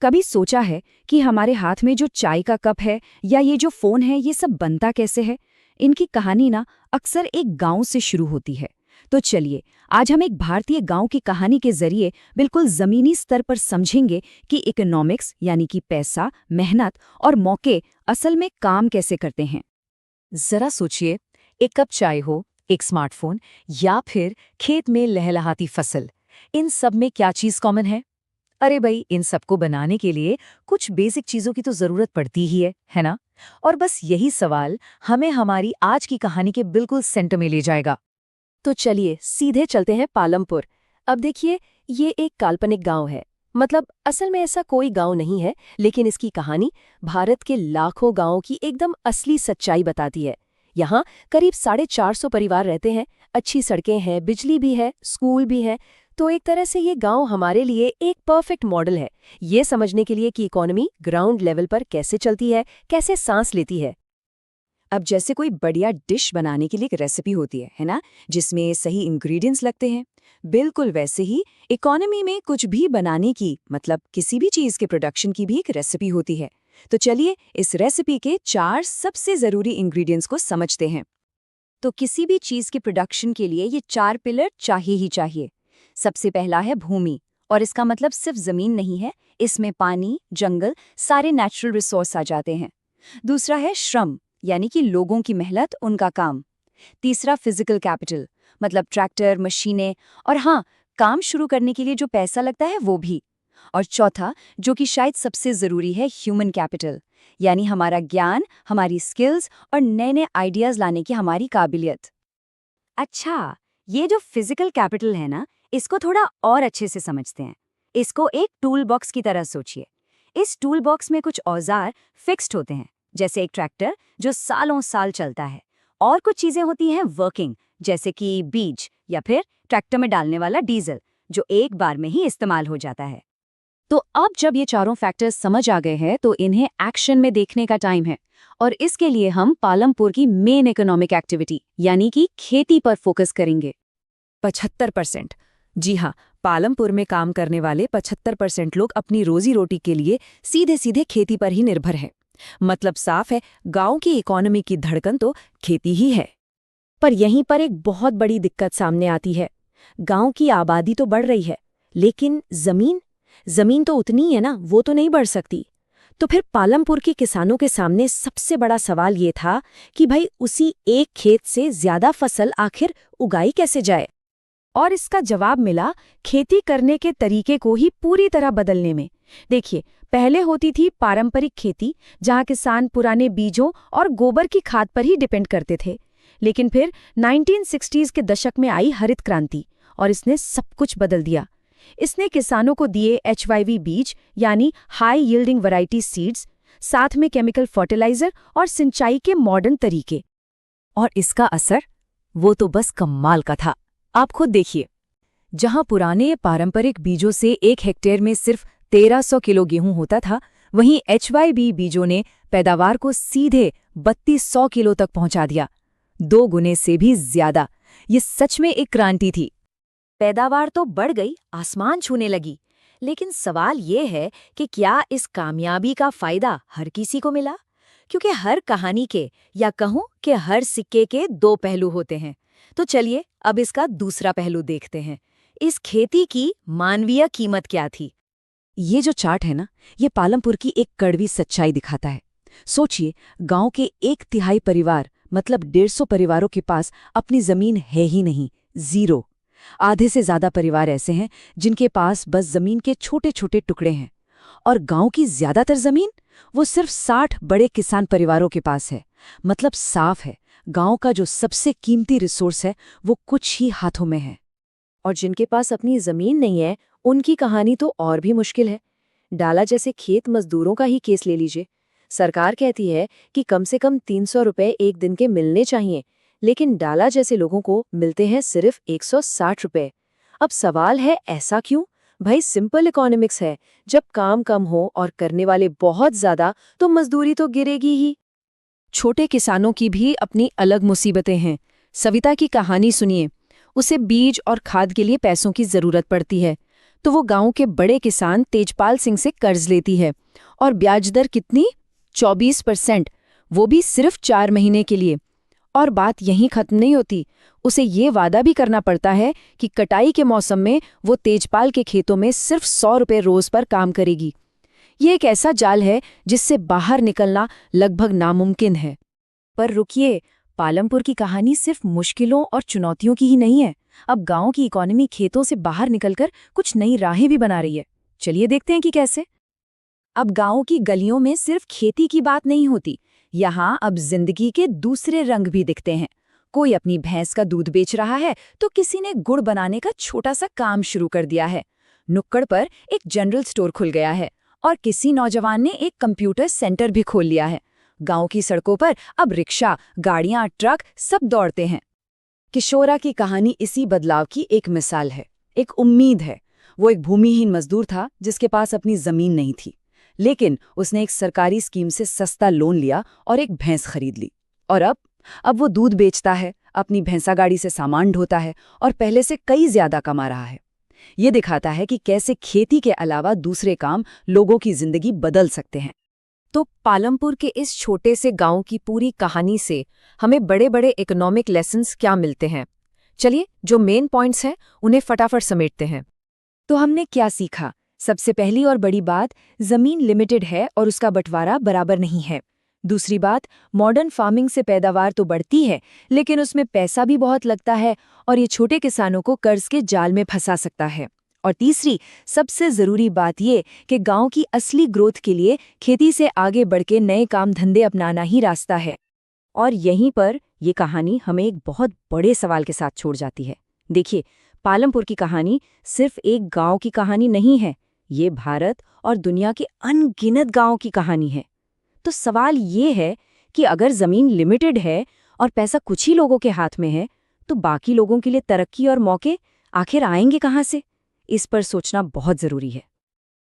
कभी सोचा है कि हमारे हाथ में जो चाय का कप है या ये जो फोन है, ये सब बनता कैसे है? इनकी कहानी ना अक्सर एक गांव से शुरू होती है। तो चलिए, आज हम एक भारतीय गांव की कहानी के जरिए बिल्कुल जमीनी स्तर पर समझेंगे कि इकोनॉमिक्स यानी कि पैसा, मेहनत और मौके असल में काम कैसे करते हैं। जरा सोचिए, एक कप चाय हो, एक स्मार्टफोन या फिर खेत में लहलहाती फसल, इन सब में क्या चीज कॉमन है? अरे भाई, इन सबको बनाने के लिए कुछ बेसिक चीजों की तो जरूरत पड़ती ही है ना? और बस यही सवाल हमें हमारी आज की कहानी के बिल्कुल सेंटर में ले जाएगा। तो चलिए सीधे चलते हैं पालमपुर। अब देखिए, ये एक काल्पनिक गांव है। मतलब असल में ऐसा कोई गांव नहीं है, लेकिन इसकी कहानी भारत के लाखों गांवों की एकदम असली सच्चाई बताती है। यहाँ करीब 450 परिवार रहते हैं, अच्छी सड़कें हैं, बिजली भी है, स्कूल भी है। तो एक तरह से ये गांव हमारे लिए एक परफेक्ट मॉडल है, ये समझने के लिए कि इकोनॉमी ग्राउंड लेवल पर कैसे चलती है, कैसे सांस लेती है। अब जैसे कोई बढ़िया डिश बनाने के लिए एक रेसिपी होती है ना, जिसमें सही इंग्रेडिएंट्स लगते हैं, बिल्कुल वैसे ही इकोनॉमी में कुछ भी बनाने की, मतलब किसी भी चीज के प्रोडक्शन की भी एक रेसिपी होती है। तो चलिए इस रेसिपी के 4 सबसे जरूरी इंग्रेडिएंट्स को समझते हैं। तो किसी भी चीज के प्रोडक्शन के लिए ये 4 पिलर चाहिए ही चाहिए। सबसे पहला है भूमि, और इसका मतलब सिर्फ जमीन नहीं है, इसमें पानी, जंगल, सारे नेचुरल रिसोर्स आ जाते हैं। दूसरा है श्रम, यानी कि लोगों की मेहनत, उनका काम। तीसरा फिजिकल कैपिटल, मतलब ट्रैक्टर, मशीनें, और हाँ, काम शुरू करने के लिए जो पैसा लगता है वो भी। और चौथा, जो कि शायद सबसे जरूरी है, ह्यूमन कैपिटल, यानी हमारा ज्ञान, हमारी स्किल्स और नए नए आइडियाज लाने की हमारी काबिलियत। अच्छा, ये जो फिजिकल कैपिटल है ना, इसको थोड़ा और अच्छे से समझते हैं। इसको एक टूल बॉक्स की तरह सोचिए। इस टूल बॉक्स में कुछ औजार फिक्स्ड होते हैं, जैसे एक ट्रैक्टर जो सालों साल चलता है, और कुछ चीजें होती हैं वर्किंग, जैसे कि बीज या फिर ट्रैक्टर में डालने वाला डीजल, जो एक बार में ही इस्तेमाल हो जाता है। तो अब जब ये चारों फैक्टर्स समझ आ गए हैं, तो इन्हें एक्शन में देखने का टाइम है। और इसके लिए हम पालमपुर की मेन इकोनॉमिक एक्टिविटी यानी कि खेती पर फोकस करेंगे। 75%। जी हाँ, पालमपुर में काम करने वाले 75% लोग अपनी रोजी रोटी के लिए सीधे सीधे खेती पर ही निर्भर हैं। मतलब साफ है, गांव की इकोनॉमी की धड़कन तो खेती ही है। पर यहीं पर एक बहुत बड़ी दिक्कत सामने आती है। गांव की आबादी तो बढ़ रही है, लेकिन जमीन तो उतनी ही है ना, वो तो नहीं बढ़ सकती। तो फिर पालमपुर के किसानों के सामने सबसे बड़ा सवाल ये था कि भाई उसी एक खेत से ज्यादा फसल आखिर उगाई कैसे जाए। और इसका जवाब मिला खेती करने के तरीके को ही पूरी तरह बदलने में। देखिए, पहले होती थी पारंपरिक खेती, जहां किसान पुराने बीजों और गोबर की खाद पर ही डिपेंड करते थे। लेकिन फिर 1960s के दशक में आई हरित क्रांति, और इसने सब कुछ बदल दिया। इसने किसानों को दिए HYV बीज, यानी हाई यील्डिंग वैरायटी सीड्स, साथ में केमिकल फर्टिलाइजर और सिंचाई के मॉडर्न तरीके। और इसका असर, वो तो बस कमाल का था। आप खुद देखिए, जहां पुराने पारंपरिक बीजों से 1 हेक्टेयर में सिर्फ 1300 किलो गेहूं होता था, वहीं HYV बीजों ने पैदावार को सीधे 3200 किलो तक पहुंचा दिया, 2 गुने से भी ज्यादा। ये सच में एक क्रांति थी। पैदावार तो बढ़ गई, आसमान छूने लगी। लेकिन सवाल ये है कि क्या इस कामयाबी का फायदा हर किसी को मिला? क्योंकि हर कहानी के, या कहूं कि हर सिक्के के 2 पहलू होते हैं। तो चलिए अब इसका दूसरा पहलू देखते हैं। इस खेती की मानवीय कीमत क्या थी? ये जो चार्ट है ना, ये पालमपुर की एक कड़वी सच्चाई दिखाता है। सोचिए, गांव के 1/3 परिवार, मतलब 150 परिवारों के पास अपनी जमीन है ही नहीं, जीरो। आधे से ज्यादा परिवार ऐसे हैं जिनके पास बस जमीन के छोटे छोटे टुकड़े हैं। और गांव की ज्यादातर जमीन, वो सिर्फ 60 बड़े किसान परिवारों के पास है। मतलब साफ है, गांव का जो सबसे कीमती रिसोर्स है, वो कुछ ही हाथों में है। और जिनके पास अपनी जमीन नहीं है, उनकी कहानी तो और भी मुश्किल है। डाला जैसे खेत मजदूरों का ही केस ले लीजिए। सरकार कहती है कि कम से कम 300 रुपए एक दिन के मिलने चाहिए, लेकिन डाला जैसे लोगों को मिलते हैं सिर्फ 160 रुपए। अब सवाल है, ऐसा क्यों? भाई सिंपल इकोनॉमिक्स है, जब काम कम हो और करने वाले बहुत ज्यादा, तो मजदूरी तो गिरेगी ही। छोटे किसानों की भी अपनी अलग मुसीबतें हैं। सविता की कहानी सुनिए। उसे बीज और खाद के लिए पैसों की जरूरत पड़ती है, तो वो गांव के बड़े किसान तेजपाल सिंह से कर्ज लेती है। और ब्याज दर कितनी? 24%, वो भी सिर्फ 4 महीने के लिए। और बात यहीं खत्म नहीं होती, उसे ये वादा भी करना पड़ता है कि कटाई के मौसम में वो तेजपाल के खेतों में सिर्फ 100 रुपये रोज पर काम करेगी। ये एक ऐसा जाल है जिससे बाहर निकलना लगभग नामुमकिन है। पर रुकिए, पालमपुर की कहानी सिर्फ मुश्किलों और चुनौतियों की ही नहीं है। अब गांव की इकोनॉमी खेतों से बाहर निकलकर कुछ नई राहें भी बना रही है। चलिए देखते हैं कि कैसे। अब गांव की गलियों में सिर्फ खेती की बात नहीं होती, यहाँ अब जिंदगी के दूसरे रंग भी दिखते हैं। कोई अपनी भैंस का दूध बेच रहा है तो किसी ने गुड़ बनाने का छोटा सा काम शुरू कर दिया है। नुक्कड़ पर एक जनरल स्टोर खुल गया है और किसी नौजवान ने एक कंप्यूटर सेंटर भी खोल लिया है। गांव की सड़कों पर अब रिक्शा, गाड़ियां, ट्रक सब दौड़ते हैं। किशोरा की कहानी इसी बदलाव की एक मिसाल है, एक उम्मीद है। वो एक भूमिहीन मजदूर था जिसके पास अपनी जमीन नहीं थी, लेकिन उसने एक सरकारी स्कीम से सस्ता लोन लिया और एक भैंस खरीद ली। और अब वो दूध बेचता है, अपनी भैंसा गाड़ी से सामान ढोता है और पहले से कई ज्यादा कमा रहा है। ये दिखाता है कि कैसे खेती के अलावा दूसरे काम लोगों की जिंदगी बदल सकते हैं। तो पालमपुर के इस छोटे से गांव की पूरी कहानी से हमें बड़े बड़े इकोनॉमिक लेसन्स क्या मिलते हैं? चलिए, जो मेन पॉइंट्स हैं उन्हें फटाफट समेटते हैं। तो हमने क्या सीखा? सबसे पहली और बड़ी बात, जमीन लिमिटेड है और उसका बंटवारा बराबर नहीं है। दूसरी बात, मॉडर्न फार्मिंग से पैदावार तो बढ़ती है, लेकिन उसमें पैसा भी बहुत लगता है और ये छोटे किसानों को कर्ज के जाल में फंसा सकता है। और तीसरी, सबसे जरूरी बात ये कि गांव की असली ग्रोथ के लिए खेती से आगे बढ़ के नए काम धंधे अपनाना ही रास्ता है। और यहीं पर ये कहानी हमें एक बहुत बड़े सवाल के साथ छोड़ जाती है। देखिए, पालमपुर की कहानी सिर्फ एक गांव की कहानी नहीं है, ये भारत और दुनिया के अनगिनत गांवों की कहानी है। तो सवाल ये है कि अगर जमीन लिमिटेड है और पैसा कुछ ही लोगों के हाथ में है, तो बाकी लोगों के लिए तरक्की और मौके आखिर आएंगे कहाँ से? इस पर सोचना बहुत जरूरी है।